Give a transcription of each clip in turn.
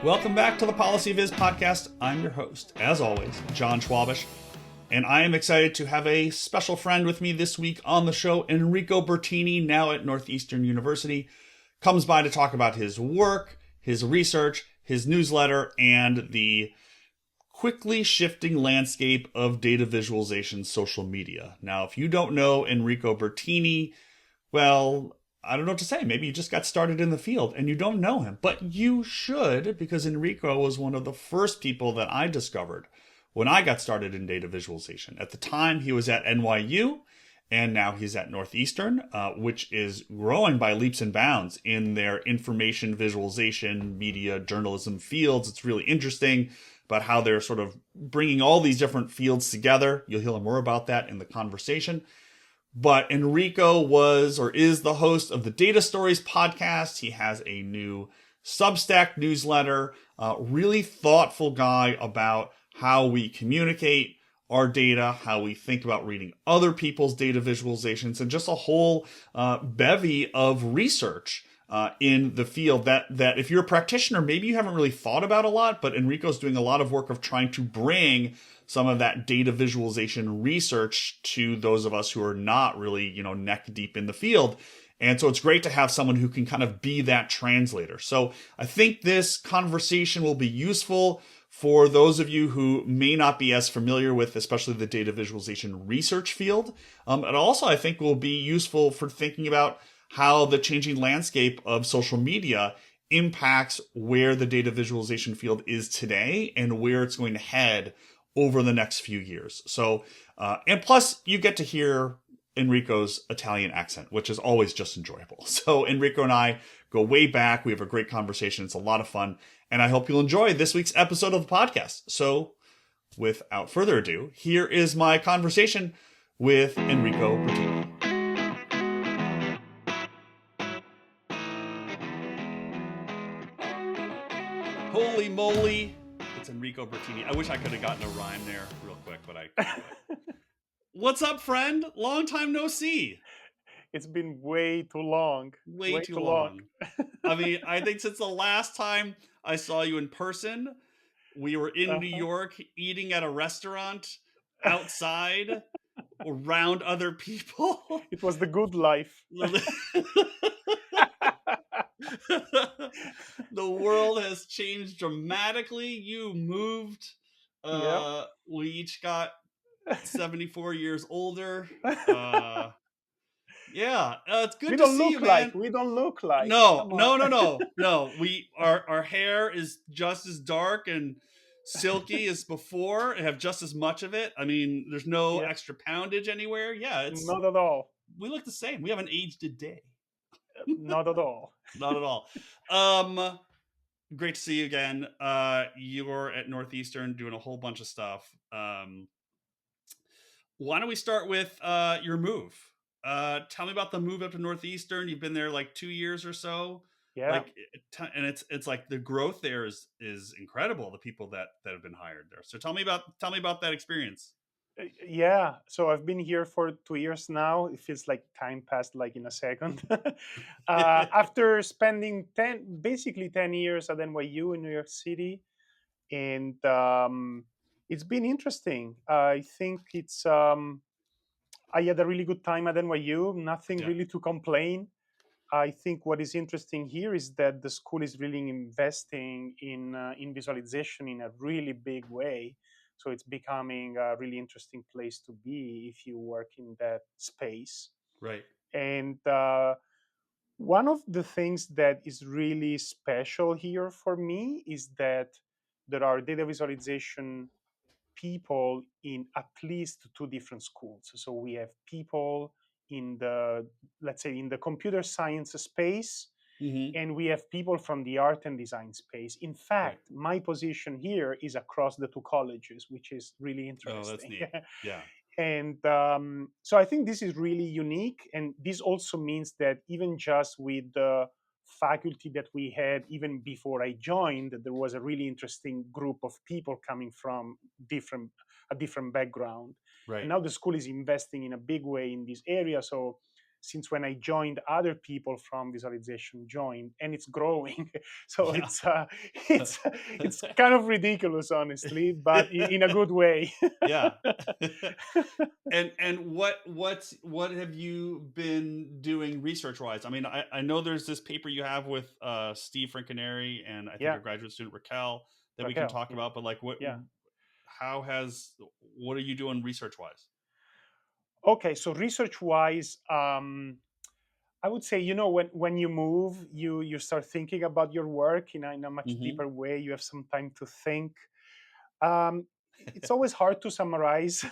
Welcome back to the Policy Viz podcast. I'm your host, as always, Jon Schwabish, and I am excited to have a special friend with me this week on the show. Enrico Bertini, now at Northeastern University, comes by to talk about his work, his research, his newsletter, and the quickly shifting landscape of data visualization social media. Now, if you don't know Enrico Bertini, well, I don't know what to say. Maybe you just got started in the field and you don't know him, but you should, because Enrico was one of the first people that I discovered when I got started in data visualization. At the time, he was at NYU, and now he's at Northeastern, which is growing by leaps and bounds in their information visualization, media, journalism fields. It's really interesting about how they're sort of bringing all these different fields together. You'll hear more about that in the conversation. But Enrico was or is the host of the Data Stories podcast. He has a new Substack newsletter, really thoughtful guy about how we communicate our data, how we think about reading other people's data visualizations, and just a whole bevy of research in the field that if you're a practitioner, maybe you haven't really thought about a lot, but Enrico's doing a lot of work of trying to bring some of that data visualization research to those of us who are not really, neck deep in the field. And so it's great to have someone who can kind of be that translator. So I think this conversation will be useful for those of you who may not be as familiar with, especially the data visualization research field. And also, I think will be useful for thinking about how the changing landscape of social media impacts where the data visualization field is today and where it's going to head over the next few years. So, and plus you get to hear Enrico's Italian accent, which is always just enjoyable. So Enrico and I go way back. We have a great conversation. It's a lot of fun. And I hope you'll enjoy this week's episode of the podcast. So without further ado, here is my conversation with Enrico Bertini. Holy moly. It's Enrico Bertini. I wish I could have gotten a rhyme there real quick, but I couldn't do it. What's up, friend? Long time no see. It's been way too long. Way too long. I mean, I think since the last time I saw you in person, we were in New York eating at a restaurant outside around other people. It was the good life. The world has changed dramatically. You moved. Yep. We each got 74 years older. Yeah, it's good to see you, man. We don't look like. No. Our hair is just as dark and silky as before. And have just as much of it. I mean, there's no extra poundage anywhere. Yeah, it's not at all. We look the same. We haven't aged a day. Not at all. Not at all. Great to see you again. You're at Northeastern doing a whole bunch of stuff. Why don't we start with your move? Tell me about the move up to Northeastern. You've been there like 2 years or so. Yeah. And it's like the growth there is incredible. The people that have been hired there. So tell me about that experience. Yeah. So I've been here for 2 years now. It feels like time passed like in a second. After spending 10 years at NYU in New York City, and it's been interesting. I think it's. I had a really good time at NYU. Nothing really to complain. I think what is interesting here is that the school is really investing in visualization in a really big way. So it's becoming a really interesting place to be if you work in that space. Right. And one of the things that is really special here for me is that there are data visualization people in at least 2 different schools. So we have people in the, let's say, in the computer science space, and we have people from the art and design space. In fact, my position here is across the 2 colleges, which is really interesting. Oh, that's neat. Yeah. And so I think this is really unique. And this also means that even just with the faculty that we had even before I joined, there was a really interesting group of people coming from a different background. Right. And now the school is investing in a big way in this area. So since when I joined, other people from visualization joined, and it's growing. So Yeah. it's kind of ridiculous, honestly, but in a good way. Yeah. And what have you been doing research wise? I mean, I know there's this paper you have with Steve Frankenary and I think Yeah, a graduate student Raquel that we can Raquel. talk Yeah, about, but like yeah. what are you doing research wise? Okay, so research wise, I would say, when you move, you start thinking about your work in a much Mm-hmm. deeper way. You have some time to think. Um, it's always hard to summarize,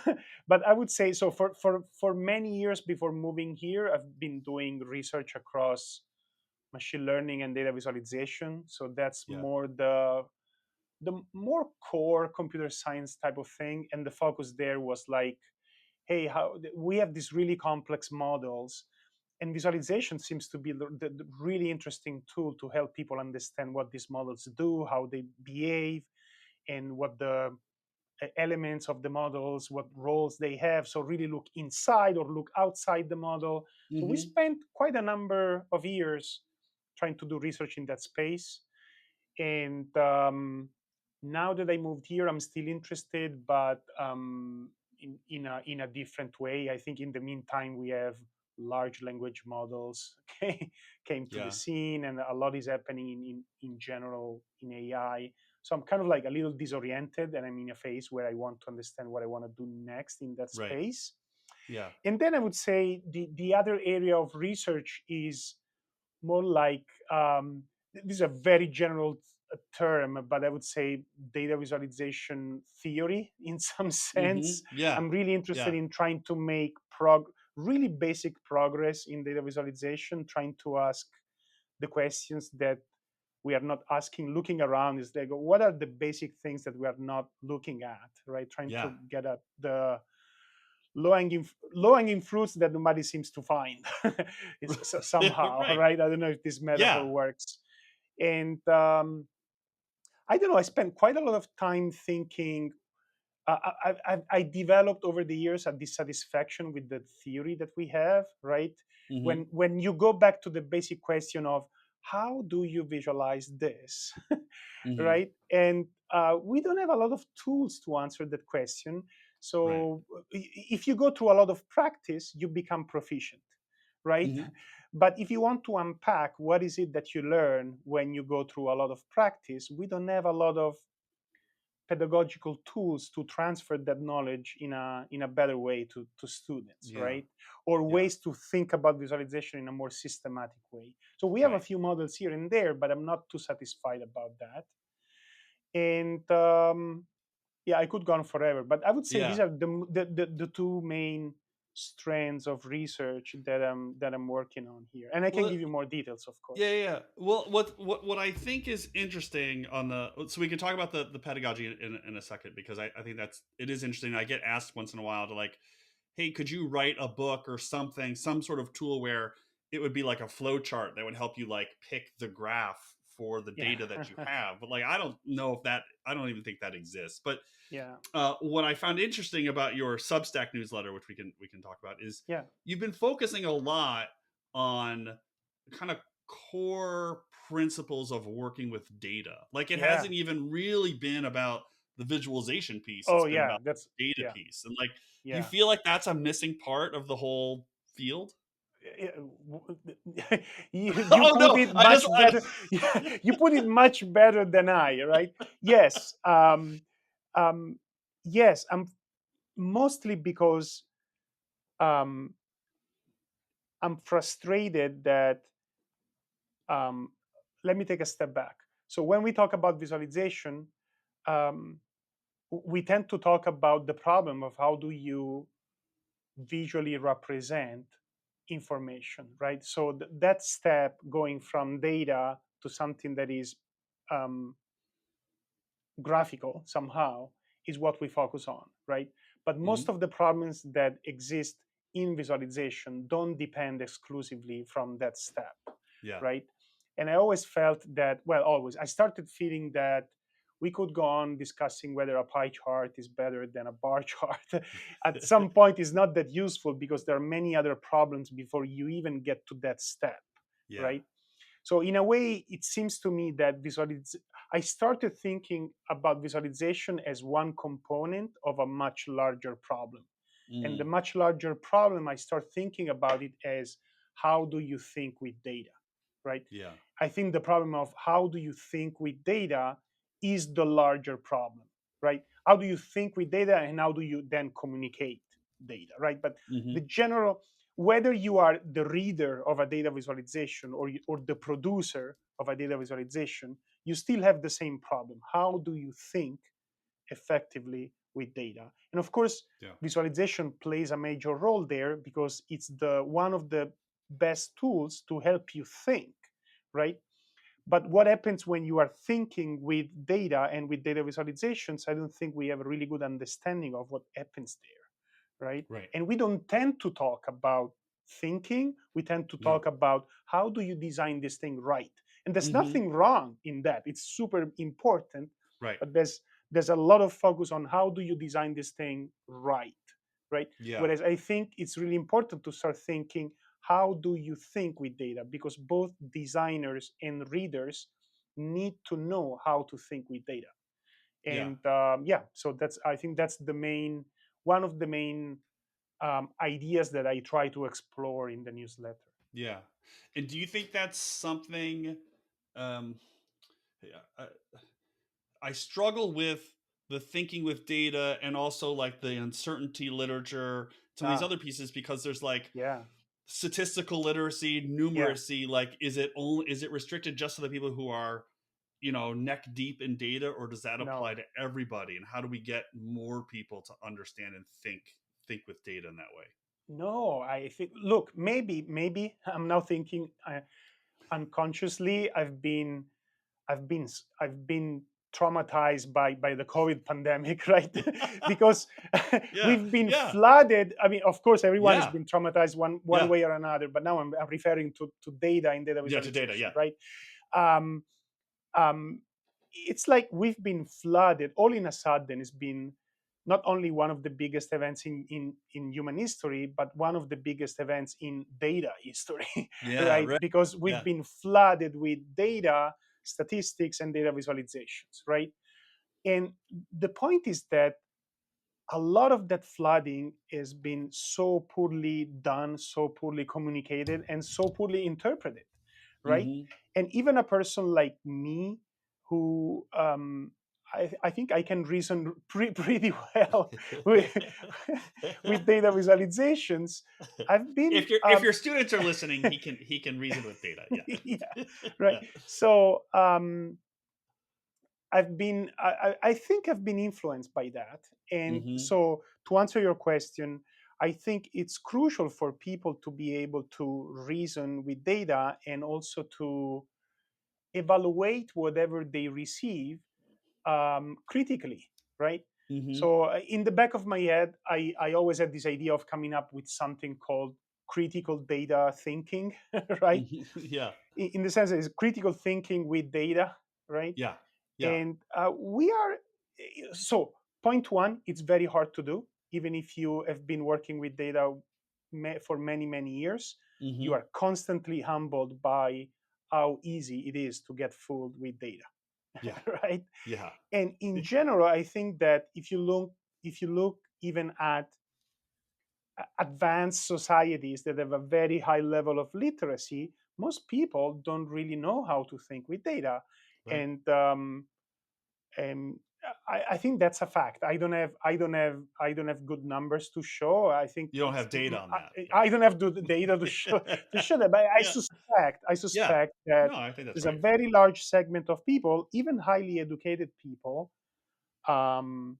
but I would say so. For many years before moving here, I've been doing research across machine learning and data visualization. So that's Yeah. more the more core computer science type of thing, and the focus there was like, hey, how we have these really complex models, and visualization seems to be the really interesting tool to help people understand what these models do, how they behave, and what the elements of the models, what roles they have. So really look inside or look outside the model. So we Mm-hmm. spent quite a number of years trying to do research in that space. And now that I moved here, I'm still interested, but in a different way. I think in the meantime we have large language models came to the Yeah. scene, and a lot is happening in general in AI. So I'm kind of like a little disoriented, and I'm in a phase where I want to understand what I want to do next in that Right. space. Yeah. And then I would say the other area of research is more like, this is a very general term, but I would say data visualization theory in some Mm-hmm. sense. Yeah. I'm really interested Yeah. in trying to make really basic progress in data visualization, trying to ask the questions that we are not asking, looking around is like, what are the basic things that we are not looking at, right? Trying Yeah. to get at the low hanging fruits that nobody seems to find. Somehow, Right. right? I don't know if this Yeah. metaphor works. And I don't know. I spent quite a lot of time thinking. I developed over the years a dissatisfaction with the theory that we have, right? Mm-hmm. When you go back to the basic question of how do you visualize this, Mm-hmm. right? And we don't have a lot of tools to answer that question. Right. So if you go through a lot of practice, you become proficient, right? Mm-hmm. But if you want to unpack what is it that you learn when you go through a lot of practice, we don't have a lot of pedagogical tools to transfer that knowledge in a better way to students, Yeah. right? Or Yeah. ways to think about visualization in a more systematic way. So we have a Right. few models here and there, but I'm not too satisfied about that. And yeah, I could go on forever, but I would say these Yeah. are the two main strands of research that I'm working on here, and I can Well, give you more details, of yeah, course. yeah. Yeah. Well, what I think is interesting on so we can talk about the pedagogy in a second because I think it is interesting. I get asked once in a while to like, hey, could you write a book or something, some sort of tool where it would be like a flow chart that would help you like pick the graph for the Yeah. data that you have. But like, I don't know if that, I don't even think that exists. But Yeah. what I found interesting about your Substack newsletter, which we can talk about, is Yeah. you've been focusing a lot on kind of core principles of working with data. Like it Yeah. hasn't even really been about the visualization piece. It's Oh been yeah, about that's the data yeah. piece. And like, do you Yeah. feel like that's a missing part of the whole field? You Oh put no, it much better. You put it much better than I, right? Yes. Um, yes. I'm mostly because um, I'm frustrated that. Um, Let me take a step back. So when we talk about visualization, um, we tend to talk about the problem of how do you visually represent information, right? So that step going from data to something that is um, graphical somehow is what we focus on, right? But most Hmm. of the problems that exist in visualization don't depend exclusively from that step, Yeah. right? And I always felt that, well, always, I started feeling that we could go on discussing whether a pie chart is better than a bar chart. At some point, it's not that useful because there are many other problems before you even get to that step, Yeah. right? So in a way, it seems to me that I started thinking about visualization as one component of a much larger problem. And the much larger problem, I start thinking about it as how do you think with data, right? Yeah. I think the problem of how do you think with data is the larger problem, right? How do you think with data and how do you then communicate data, right? But the general, whether you are the reader of a data visualization or the producer of a data visualization, you still have the same problem. How do you think effectively with data? And of course, visualization plays a major role there because it's one of the best tools to help you think, right? But what happens when you are thinking with data and with data visualizations? I don't think we have a really good understanding of what happens there, right? Right. And we don't tend to talk about thinking. We tend to talk about how do you design this thing right? And there's nothing wrong in that. It's super important. Right. But there's a lot of focus on how do you design this thing right? Yeah. Whereas I think it's really important to start thinking, how do you think with data? Because both designers and readers need to know how to think with data. And so I think that's one of the main ideas that I try to explore in the newsletter. Yeah. And do you think that's something? Yeah, I struggle with the thinking with data and also like the uncertainty literature, some of these other pieces, because there's like statistical literacy, numeracy. Like, is it restricted just to the people who are, neck deep in data, or does that apply to everybody? And how do we get more people to understand and think with data in that way? No, I think, look, maybe I'm now thinking unconsciously. I've been traumatized by the COVID pandemic, right? Because we've been flooded. I mean, of course, everyone has been traumatized one way or another. But now I'm referring to data and data visualization, to data, right? It's like we've been flooded all in a sudden. It's been not only one of the biggest events in human history, but one of the biggest events in data history, right? Because we've been flooded with data, statistics, and data visualizations, right? And the point is that a lot of that flooding has been so poorly done, so poorly communicated, and so poorly interpreted, right? And even a person like me, who I think I can reason pretty well with data visualizations. I've been if your students are listening, he can reason with data. Yeah, right. So I think I've been influenced by that. And so to answer your question, I think it's crucial for people to be able to reason with data and also to evaluate whatever they receive critically, right? So in the back of my head, I always had this idea of coming up with something called critical data thinking, right? Yeah. In the sense that it's critical thinking with data, right? Yeah. And we are, so point one, it's very hard to do. Even if you have been working with data for many, many years, you are constantly humbled by how easy it is to get fooled with data. Yeah. Right. Yeah. And in general, I think that if you look even at advanced societies that have a very high level of literacy, most people don't really know how to think with data. Right. And I think that's a fact. I don't have good numbers to show. I think you don't have data on that. I don't have the data to show that. But I suspect that No, I think that's there's right. a very large segment of people, even highly educated people, that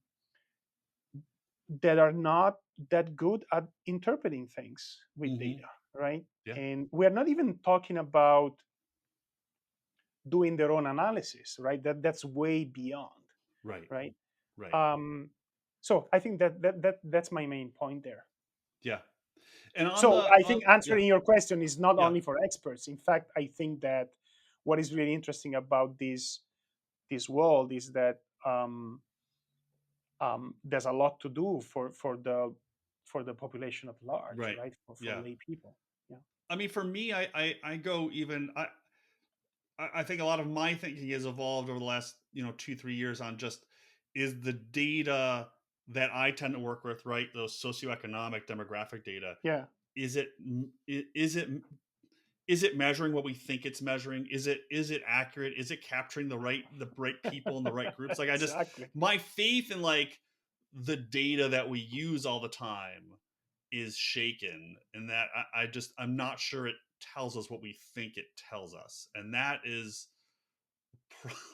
are not that good at interpreting things with data, right? Yeah. And we're not even talking about doing their own analysis, right? That's way beyond, Right. right? Right. So I think that's my main point there. Yeah. And So I think answering your question is not Yeah. only for experts. In fact, I think that what is really interesting about this world is that there's a lot to do for the population at large, Right. right? For Yeah. lay people. Yeah. I mean, for me, I go even I think a lot of my thinking has evolved over the last 2-3 years on just is the data that I tend to work with, right? Those socioeconomic demographic data. Yeah. Is it is it is it measuring what we think it's measuring? Is it accurate? Is it capturing the right people in the right groups? Like, I just, Exactly. my faith in like the data that we use all the time is shaken, and that I'm not sure it tells us what we think it tells us, and that is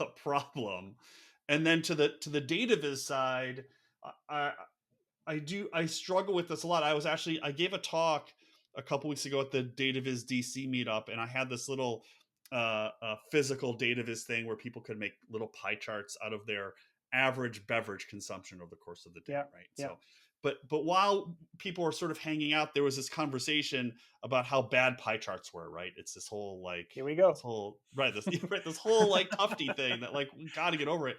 a problem. And then to the data viz side, I I struggle with this a lot. I gave a talk a couple weeks ago at the DataViz DC meetup, and I had this little physical DataViz thing where people could make little pie charts out of their average beverage consumption over the course of the day, Yeah. right? Yeah. So, but while people were sort of hanging out, there was this conversation about how bad pie charts were, right? It's this whole like Here we go. this whole right this right this whole like tufty thing that like we got to get over it.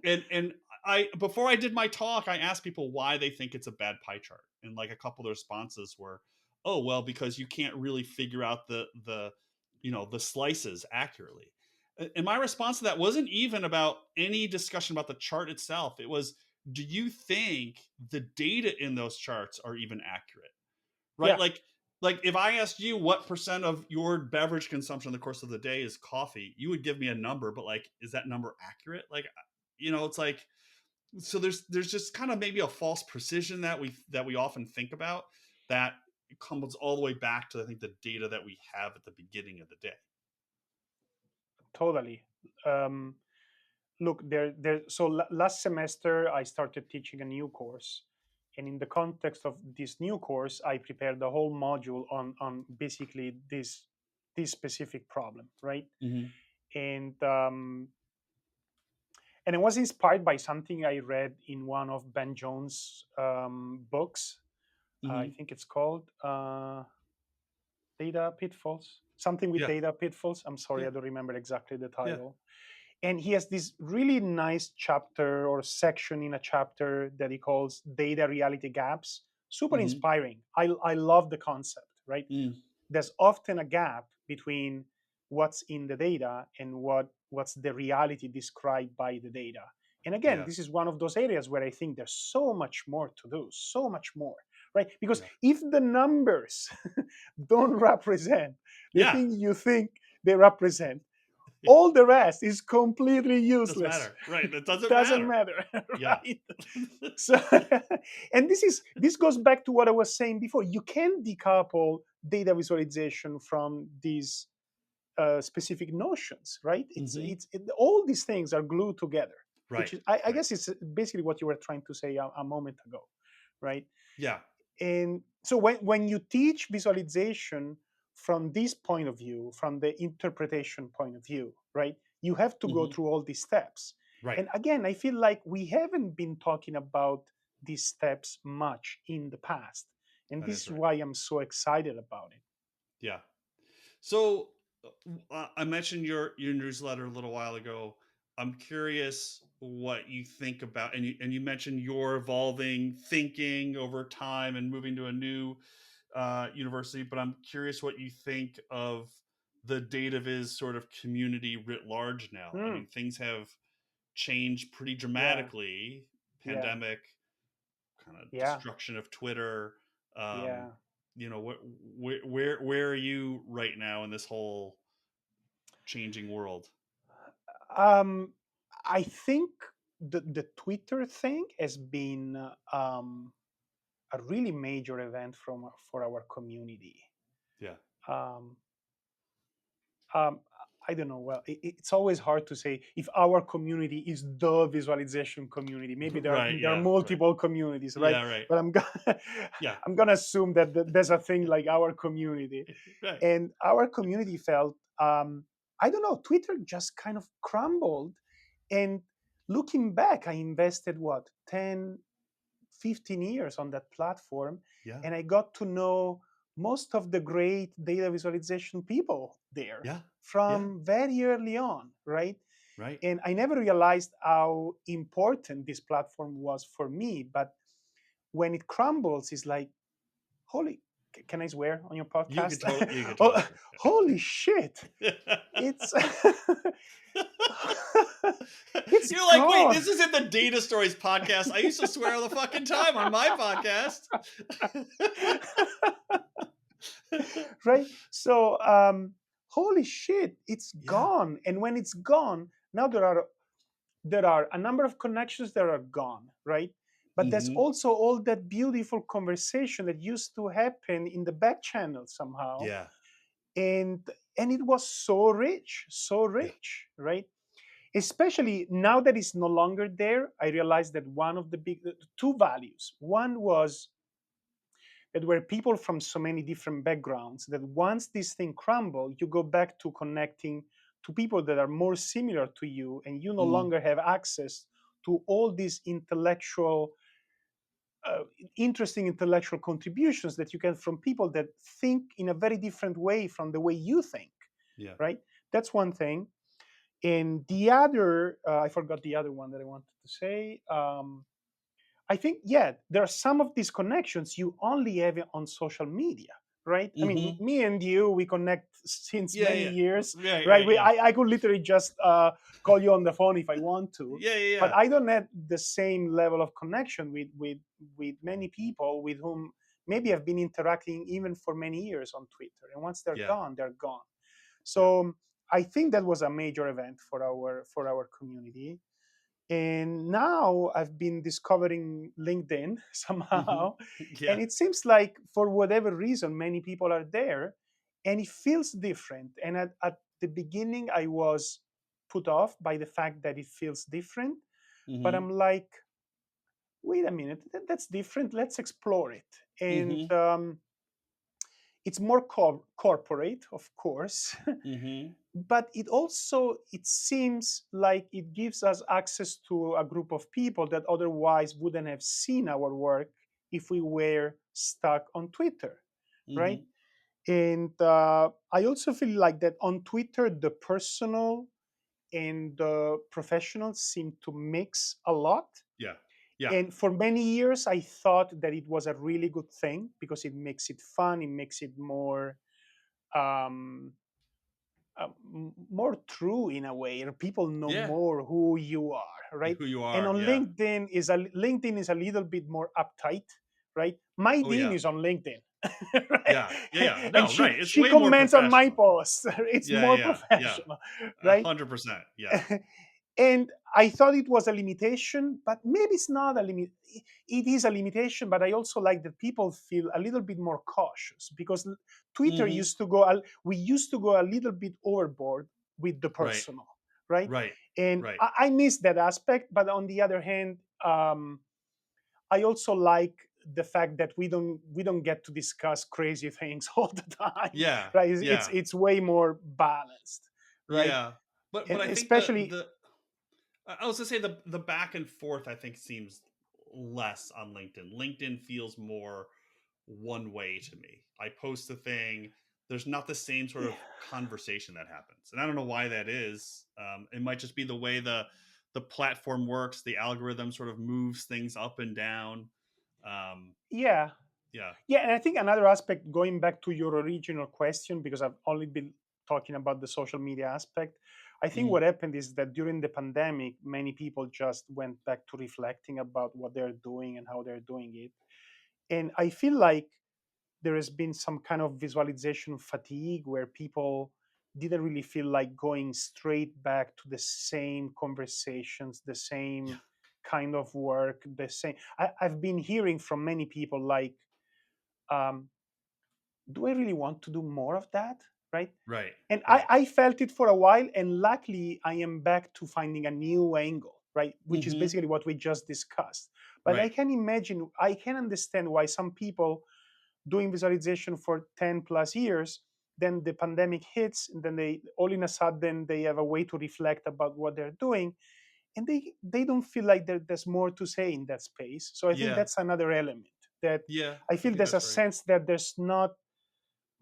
And I before I did my talk, I asked people why they think it's a bad pie chart, and like a couple of the responses were, "Oh, well, because you can't really figure out the slices accurately." And my response to that wasn't even about any discussion about the chart itself. It was, do you think the data in those charts are even accurate? Right? Yeah. Like if I asked you what percent of your beverage consumption in the course of the day is coffee, you would give me a number, but like, is that number accurate? Like, it's like, so there's just kind of maybe a false precision that we often think about that comes all the way back to, I think, the data that we have at the beginning of the day. Totally. Um, Look, last semester I started teaching a new course, and in the context of this new course, I prepared the whole module on basically this specific problem, right? Mm-hmm. And and it was inspired by something I read in one of Ben Jones' books. I Mm-hmm. think it's called Data Pitfalls, something with Yeah. data pitfalls. I'm sorry, Yeah. I don't remember exactly the Yeah. title. And he has this really nice chapter or section in a chapter that he calls Data Reality Gaps. Super Mm-hmm. inspiring. I love the concept, right? Mm. There's often a gap between what's in the data and what's the reality described by the data. And again, Yeah. this is one of those areas where I think there's so much more to do, so much more, right? Because Yeah. if the numbers don't represent the Yeah. thing you think they represent, all the rest is completely Doesn't useless. matter. Right. It doesn't Doesn't matter. matter, Yeah. right? So and this goes back to what I was saying before. You can decouple data visualization from these specific notions, right? Mm-hmm. All these things are glued together, which Right. is I Right. guess it's basically what you were trying to say a moment ago, right? Yeah. And so when you teach visualization from this point of view, from the interpretation point of view, right, you have to go Mm-hmm. through all these steps. Right. And again, I feel like we haven't been talking about these steps much in the past. And That this is is right. why I'm so excited about it. Yeah. So I mentioned your newsletter a little while ago. I'm curious what you think about, and you mentioned your evolving thinking over time and moving to a new university. But I'm curious what you think of the DataViz sort of community writ large now. I Hmm. mean, things have changed pretty Yeah, dramatically. yeah, Pandemic, kind of yeah, destruction of Twitter. Um, yeah. where are you right now in this whole changing world? Um, I think the Twitter thing has been a really major event for our community. Yeah. Um, um, I don't know. Well, it's always hard to say if our community is the visualization community. Maybe Right. there are Yeah. Right. multiple communities, right? Yeah. Right. But I'm gonna Yeah. I'm gonna assume that there's a thing like our community, Right. and our community felt I don't know. Twitter just kind of crumbled, and looking back, I invested what 10, 15 years on that platform, Yeah. and I got to know most of the great data visualization people there Yeah. Yeah. from very early on, right? Right. And I never realized how important this platform was for me. But when it crumbles, it's like, holy, can I swear on your podcast? You could totally Oh, swear. holy shit. It's it's You're like, wait, gone. this isn't the Data Stories podcast. I used to swear all the fucking time on my podcast. Right? So holy shit, it's Yeah. gone. And when it's gone, now there are a number of connections that are gone, right? But there's Mm-hmm. also all that beautiful conversation that used to happen in the back channel somehow. Yeah. And it was so rich, right? Especially now that it's no longer there, I realized that one of the two values. One was that were people from so many different backgrounds that once this thing crumbled, you go back to connecting to people that are more similar to you, and you no Mm. longer have access to all these uh, interesting intellectual contributions that you get from people that think in a very different way from the way you think, Yeah. right? That's one thing. And the other, I forgot the other one that I wanted to say. I think, yeah, there are some of these connections you only have on social media, right? I mean, Mm-hmm. me and you, we connect since Yeah, many yeah. years, Right, right? right, yeah. I could literally just call you on the phone if I want to, Yeah, yeah, but yeah. I don't have the same level of connection with many people with whom maybe I've been interacting even for many years on Twitter. And once they're Yeah. gone, they're gone. Yeah. So I think that was a major event for our community. And now I've been discovering LinkedIn Mm-hmm. somehow, and Yeah. it seems like for whatever reason many people are there, and it feels different. And at the beginning I was put off by the fact that it feels different, but Mm-hmm. I'm like, wait a minute, that's different, let's explore it. And Mm-hmm. it's more corporate, of course. Mm-hmm. But it seems like it gives us access to a group of people that otherwise wouldn't have seen our work if we were stuck on Twitter, right? Mm-hmm. And I also feel like that on Twitter the personal and the professional seem to mix a lot. Yeah. Yeah. And for many years I thought that it was a really good thing because it makes it fun, it makes it more um, more true in a way, or people know Yeah. more who you are, right? Who you And are. on Yeah. LinkedIn is a little bit more uptight, right? My Oh dean yeah. is on LinkedIn, right? Yeah. Yeah. Yeah. And No, right. It's she way more comments on my professional. posts. It's Yeah. more Yeah. Yeah. professional, right? 100%. Yeah. And I thought it was a limitation, but maybe it's not a limit. It is a limitation, but I also like that people feel a little bit more cautious because Twitter Mm-hmm. used to go, we used to go a little bit overboard with the Right. personal, right? Right. And Right. I miss that aspect, but on the other hand, I also like the fact that we don't get to discuss crazy things all the time, Yeah. right? Yeah. It's way more balanced, right? Yeah. But And I think especially, I was gonna say the back and forth I think seems less on LinkedIn. LinkedIn feels more one way to me. I post a thing. There's not the same sort of conversation that happens, and I don't know why that is. It might just be the way the platform works. The algorithm sort of moves things up and down. yeah. Yeah. Yeah, and I think another aspect, going back to your original question, because I've only been talking about the social media aspect, I think Mm, what happened is that during the pandemic, many people just went back to reflecting about what they're doing and how they're doing it. And I feel like there has been some kind of visualization fatigue where people didn't really feel like going straight back to the same conversations, the yeah. same kind of work, the same. I've been hearing from many people like, um, do I really want to do more of that? Right. Right. And Right. I felt it for a while. And luckily, I am back to finding a new angle, right? Which is Mm-hmm. basically what we just discussed. But Right. I can understand why some people doing visualization for 10 plus years, then the pandemic hits, and then they all in a sudden they have a way to reflect about what they're doing. And they don't feel like there's more to say in that space. So I think Yeah. that's another element that Yeah. I I feel think there's a that's right. sense that there's not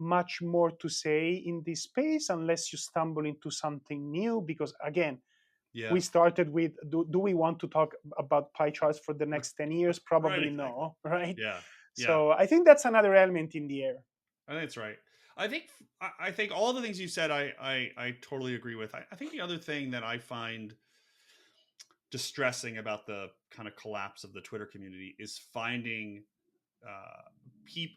much more to say in this space unless you stumble into something new, because again, Yeah. We started with, do we want to talk about pie charts for the next 10 years? Probably Right. Exactly. no, right? Yeah. Yeah. So I think that's another element in the air. I think that's right. I think all the things you said I totally agree with. I think the other thing that I find distressing about the kind of collapse of the Twitter community is finding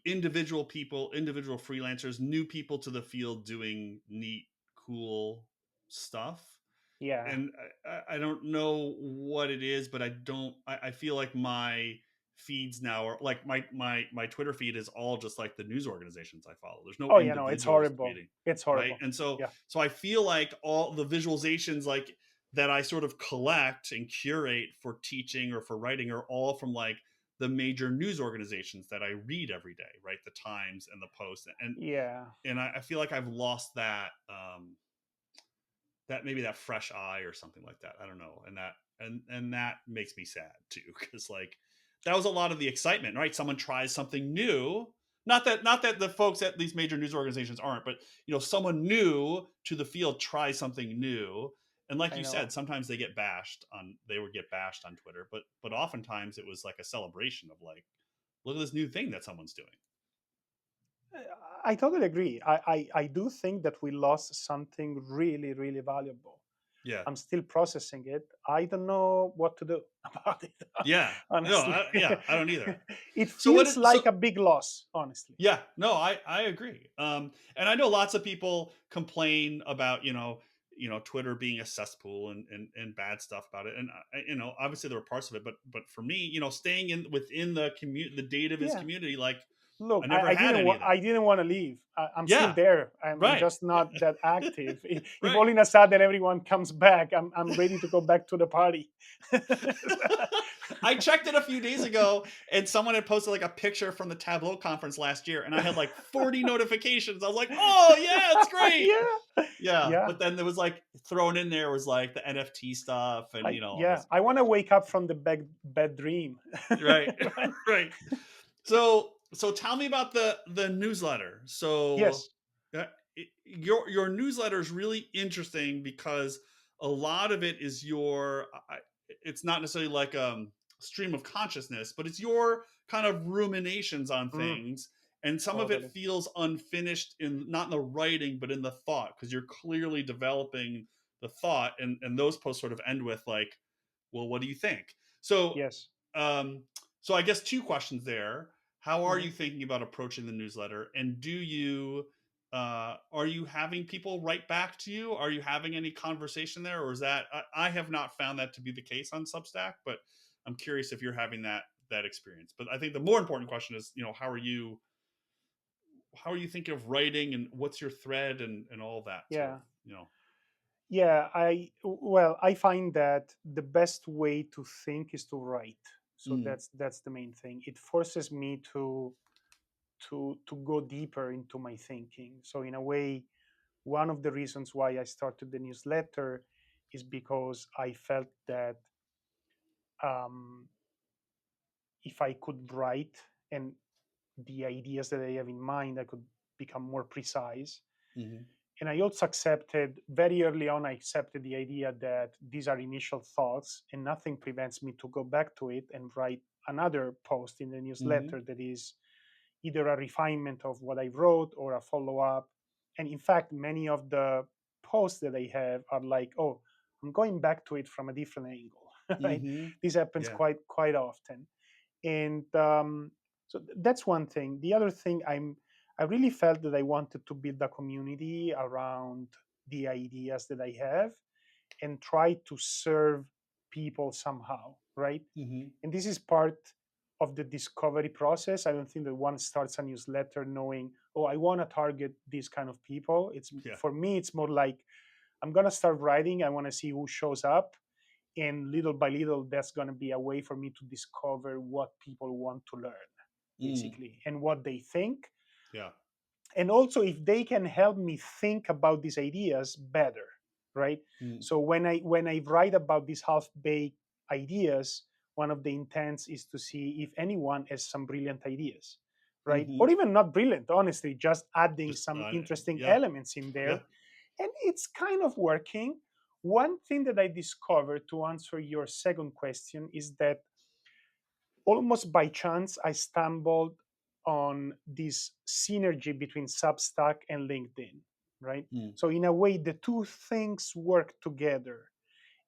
individual people, individual freelancers, new people to the field doing neat, cool stuff. Yeah. And I don't know what it is, but I feel like my feeds now are like my Twitter feed is all just like the news organizations I follow. There's no Oh, yeah, no, it's individuals horrible. tweeting, It's right? horrible. And so Yeah. so I feel like all the visualizations like that I sort of collect and curate for teaching or for writing are all from like the major news organizations that I read every day, right? The Times and the Post, Yeah. and I feel like I've lost that that maybe that fresh eye or something like that. I don't know, and that makes me sad too, because like that was a lot of the excitement, right? Someone tries something new. Not that the folks at these major news organizations aren't, but someone new to the field tries something new, and like I you know. said, sometimes they would get bashed on Twitter, but oftentimes it was like a celebration of like, look at this new thing that someone's doing. I totally agree. I do think that we lost something really, really valuable. Yeah. I'm still processing it. I don't know what to do about it. Yeah. Honestly. I don't either. It So what feels is like so a big loss, honestly. Yeah, no, I agree. And I know lots of people complain about Twitter being a cesspool and bad stuff about it. And obviously there were parts of it, but for me, staying within the the data of his Yeah. community, like Look, I never had any of that. I didn't want to leave. I'm still Yeah, there. I'm right, just not that active. If right. all in a sudden everyone comes back, I'm ready to go back to the party. I checked it a few days ago, and someone had posted like a picture from the Tableau conference last year, and I had like 40 notifications. I was like, "Oh yeah, it's great." Yeah. Yeah, Yeah. but then there was like thrown in there was like the NFT stuff and all this. I want to wake up from the bad dream. Right, Right? right. So tell me about the newsletter. So Yes. uh, your newsletter is really interesting because a lot of it is it's not necessarily like stream of consciousness, but it's your kind of ruminations on Mm, things, and some of it totally. feels unfinished in not in the writing but in the thought, because you're clearly developing the thought, and those posts sort of end with like, well, what do you think? So Yes. um so I guess two questions there. How are Mhm. you thinking about approaching the newsletter? And are you having people write back to you? Are you having any conversation there? Or is that, I have not found that to be the case on Substack, but I'm curious if you're having that experience. But I think the more important question is, how are you thinking of writing, and what's your thread and all that sort of, Yeah. you know? Yeah. I find that the best way to think is to write. So Mm, that's the main thing. It forces me to go deeper into my thinking. So in a way, one of the reasons why I started the newsletter is because I felt that um, if I could write and the ideas that I have in mind, I could become more precise. mhm, And I also accepted very early on, I accepted the idea that these are initial thoughts and nothing prevents me to go back to it and write another post in the mhm, newsletter that is either a refinement of what I wrote or a follow up. And in fact, many of the posts that I have are like, oh, I'm going back to it from a different angle. Right? mhm. This happens Yeah. quite often. And so that's one thing. The other thing, I really felt that I wanted to build a community around the ideas that I have and try to serve people somehow, right? Mhm. And this is part of the discovery process. I don't think that one starts a newsletter knowing, oh, I want to target these kind of people. It's, Yeah. for me, it's more like I'm gonna start writing. I want to see who shows up, and little by little, that's gonna be a way for me to discover what people want to learn, Mm, basically, and what they think, yeah. and also if they can help me think about these ideas better, right? Mm, So when I write about these half-baked ideas, one of the intents is to see if anyone has some brilliant ideas, right? Or mhm. even not brilliant, honestly, just adding Just some interesting yeah. elements in Yeah. there. And it's kind of working. One thing that I discovered, to answer your second question, is that almost by chance I stumbled on this synergy between Substack and LinkedIn, right? Mm. So in a way, the two things work together.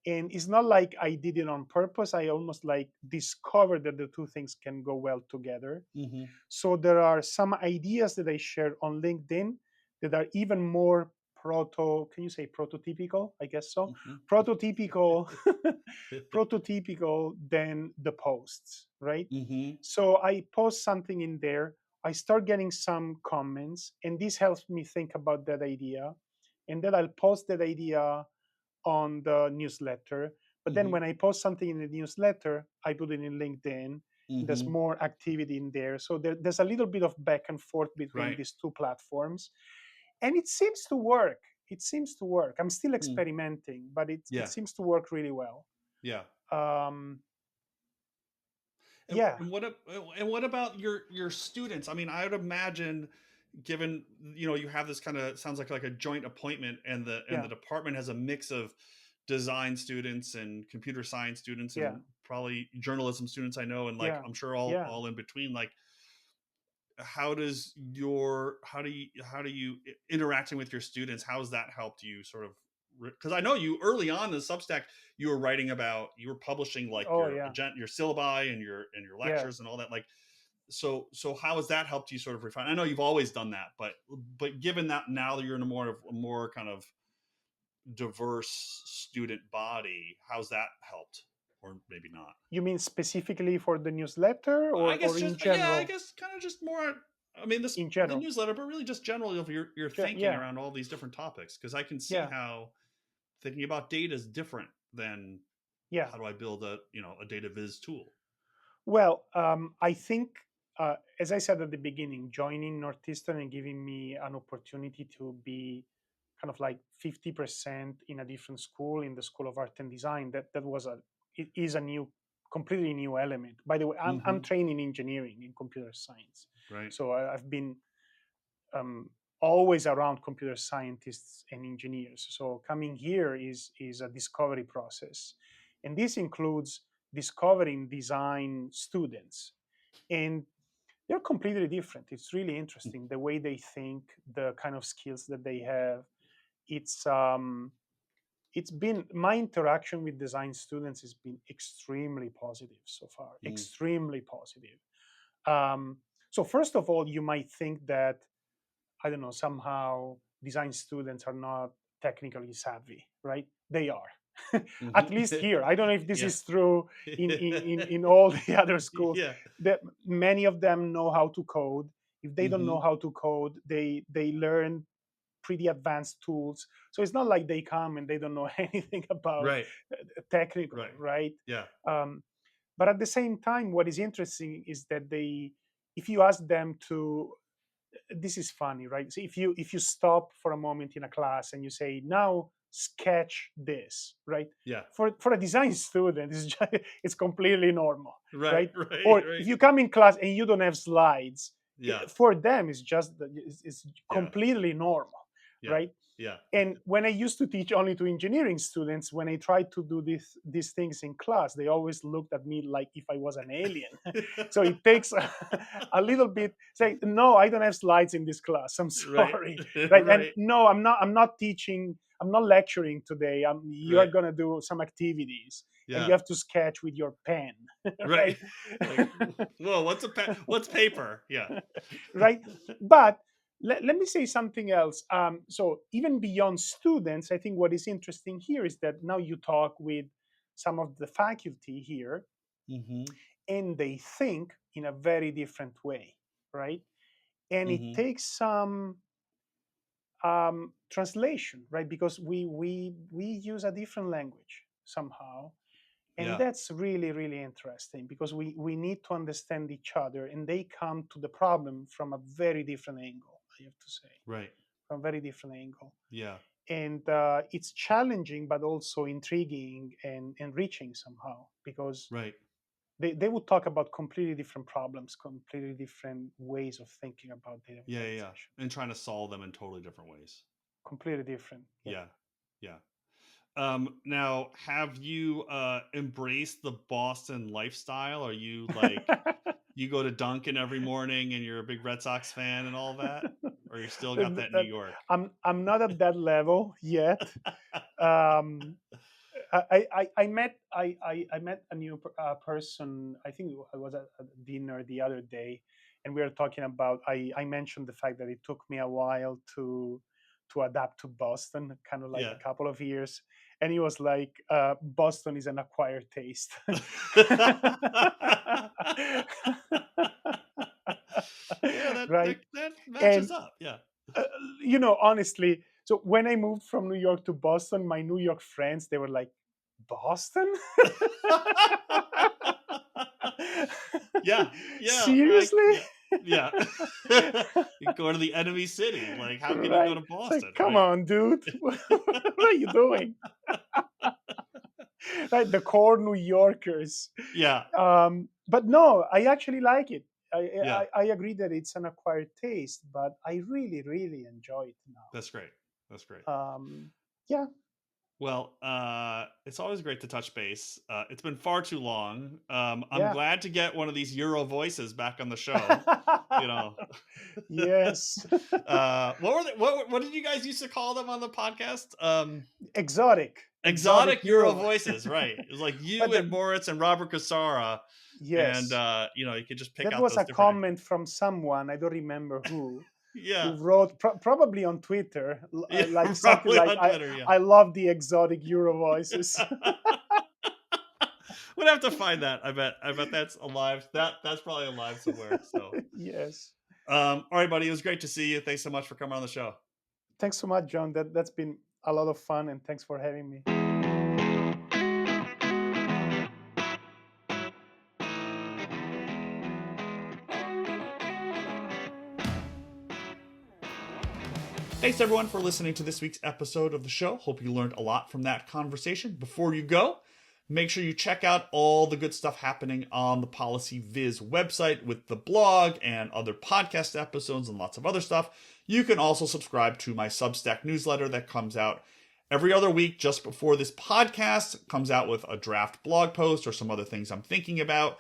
And it's not like I did it on purpose. I almost like discovered that the two things can go well together. Mm-hmm. So there are some ideas that I share on LinkedIn that are even more can you say prototypical? I guess so. Prototypical, prototypical than the posts, right? Mm-hmm. So I post something in there. I start getting some comments, and this helps me think about that idea. And then I'll post that idea on the newsletter. But then Mm-hmm. when I post something in the newsletter, I put it in LinkedIn. There's Mm-hmm. more activity in there. So there's a little bit of back and forth between Right. these two platforms. And it seems to work. It seems to work. I'm still Mm. experimenting, but it Yeah. seems to work really well. Yeah. Um, And, yeah, and what about your students? I mean, I would imagine, given you have this kind of sounds like a joint appointment, and the yeah, department has a mix of design students and computer science students yeah, and probably journalism students, I know, and like yeah, I'm sure all yeah. all in between. Like, how do you interacting with your students? How's that helped you sort of, because I know you early on in the Substack you were writing about, you were publishing like Oh, yeah, your syllabi and your yeah. lectures and all that, like, so how has that helped you sort of refine? I know you've always done that, but given that now that you're in a more kind of diverse student body, how's that helped, or maybe not? You mean specifically for the newsletter, I or guess in just, yeah, I general? guess kind of just more. I mean, In the general, newsletter, but really just generally of your thinking yeah, around all these different topics, because I can see yeah, how thinking about data is different than yeah. how do I build a data viz tool. Well, I think, as I said at the beginning, joining Northeastern and giving me an opportunity to be kind of like 50% in a different school, in the School of Art and Design, it is a completely new element. By the way, I'm Mm-hmm. trained in engineering, in computer science, Right. so I've been um, always around computer scientists and engineers. So coming here is a discovery process, and this includes discovering design students, and they're completely different. It's really interesting the way they think, the kind of skills that they have. It's it's been my interaction with design students has been extremely positive so far, Mm. extremely positive. Um, so first of all, you might think that, I don't know, somehow design students are not technically savvy, right? They are. At least Mm-hmm. here. I don't know if this Yeah. is true in all the other schools. Yeah. That many of them know how to code. If they don't Mm-hmm. know how to code, they learn pretty advanced tools. So it's not like they come and they don't know anything about Right. technical, Right. right? Yeah. Um, but at the same time, what is interesting is that if you ask them to, this is funny, right? So if you stop for a moment in a class and you say, now sketch this, right? Yeah. For a design student, it's completely normal, Right. right? Right. Or Right. if you come in class and you don't have slides, Yeah. for them it's Yeah. completely normal, Yeah. right? Yeah. And when I used to teach only to engineering students, when I tried to do these things in class, they always looked at me like if I was an alien. So it takes a little bit. Say, no, I don't have slides in this class. I'm Right. sorry, right? And Right. no, I'm not teaching. I'm not lecturing today. You are Right. gonna do some activities, and you Yeah. have to sketch with your pen, Right. right? Like, whoa, what's paper? Yeah. Right? But let me say something else. So even beyond students, I think what is interesting here is that now you talk with some of the faculty here, Mm-hmm. and they think in a very different way, right? And it Mm-hmm. takes some translation, right? Because we use a different language somehow, and Yeah. that's really really interesting because we need to understand each other, and they come to the problem from a very different angle, I have to say, Right. from a very different angle. Yeah. And it's challenging but also intriguing and enriching somehow, because Right. they would talk about completely different problems, completely different ways of thinking about data Yeah. Yeah. Yeah. visualization. And trying to solve them in totally different ways. Completely different, yeah. Yeah. Yeah. Now, have you embraced the Boston lifestyle? Are you like you go to Dunkin' every morning and you're a big Red Sox fan and all that, or you still got that New York? I'm not at that level yet. Um, I met a new person. I think I was at a dinner the other day, and we were talking about. I mentioned the fact that it took me a while to adapt to Boston, kind of like Yeah. a couple of years. And he was like, "Boston is an acquired taste." Yeah, Right. that matches And up. Yeah. uh, honestly, so when I moved from New York to Boston, my New York friends, they were like, "Boston?" Yeah, yeah, Seriously? yeah, yeah. You go to the enemy city. Like, how can you go Right. to It's like, Boston, come right? on, dude. What are you doing? Right, the core New Yorkers. Yeah, But no, I actually like it. yeah, I agree that it's an acquired taste, but I really, really enjoy it that's great. That's great. now. Yeah, Well, it's always great to touch base. It's been far too long. I'm yeah. glad to get one of these Euro voices back on the show. You know, Yes. what were they, what did you guys used to call them on the podcast? Exotic Exotic Euro Euro. voices, right? It was like But you and Moritz and Robert Casara, and yes, you could just pick that out was those a different comment from someone, I don't remember yeah, who wrote probably on Twitter, yeah, like something probably like, on Twitter, yeah. I love the exotic Euro voices." We'd have to find that. I bet that's alive. That's probably alive somewhere. So, Yes. all right, buddy, it was great to see you. Thanks so much for coming on the show. Thanks so much, John. That's been a lot of fun, and thanks for having me. Thanks everyone for listening to this week's episode of the show. Hope you learned a lot from that conversation. Before you go, make sure you check out all the good stuff happening on the Policy Viz website with the blog and other podcast episodes and lots of other stuff. You can also subscribe to my Substack newsletter that comes out every other week just before this podcast. It comes out with a draft blog post or some other things I'm thinking about,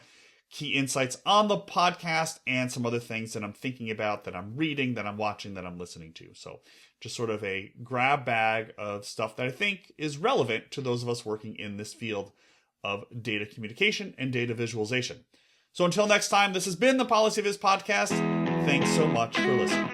key insights on the podcast, and some other things that I'm thinking about, that I'm reading, that I'm watching, that I'm listening to. So just sort of a grab bag of stuff that I think is relevant to those of us working in this field of data communication and data visualization. So until next time, this has been the Policy Viz podcast. Thanks so much for listening.